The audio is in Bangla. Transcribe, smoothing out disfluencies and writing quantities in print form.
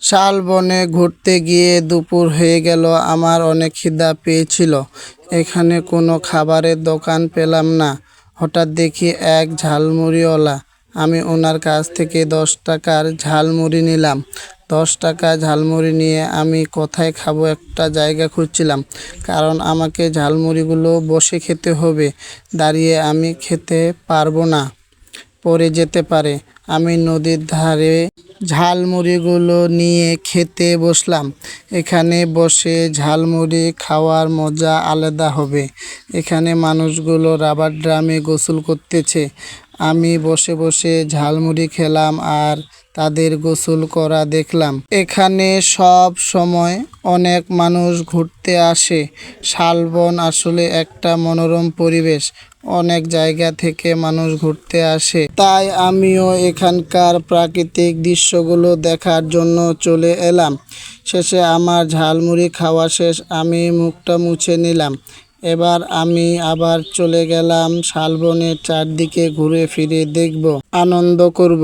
শালবনে ঘুরতে গিয়ে দুপুর হয়ে গেল। আমার অনেক খিদা পেয়েছিল। এখানে কোনো খাবারের দোকান পেলাম না। হঠাৎ দেখি এক ঝালমুড়িওয়ালা। আমি ওনার কাছ থেকে 10 টাকার ঝালমুড়ি নিলাম। 10 টাকা ঝালমুড়ি নিয়ে আমি কোথায় খাবো একটা জায়গা খুঁজছিলাম, কারণ আমাকে ঝালমুড়িগুলো বসে খেতে হবে, দাঁড়িয়ে আমি খেতে পারবো না, পড়ে যেতে পারে। আমি নদীর ধারে ঝালমুড়িগুলো নিয়ে খেতে বসলাম। এখানে বসে ঝালমুড়ি খাওয়ার মজা আলাদা হবে। এখানে মানুষগুলো রাবার ড্রামে গোসল করতেছে। আমি বসে বসে ঝালমুড়ি খেলাম আর তাদের গোসল করা দেখলাম। এখানে সব সময় অনেক মানুষ ঘুরতে আসে। শালবন আসলে একটা মনোরম পরিবেশ। অনেক জায়গা থেকে মানুষ ঘুরতে আসে, তাই আমিও এখানকার প্রাকৃতিক দৃশ্যগুলো দেখার জন্য চলে এলাম। শেষে আমার ঝালমুড়ি খাওয়া শেষ, আমি মুখটা মুছে নিলাম। এবার আমি আবার চলে গেলাম শালবনের চারদিকে ঘুরে ফিরে দেখব, আনন্দ করব।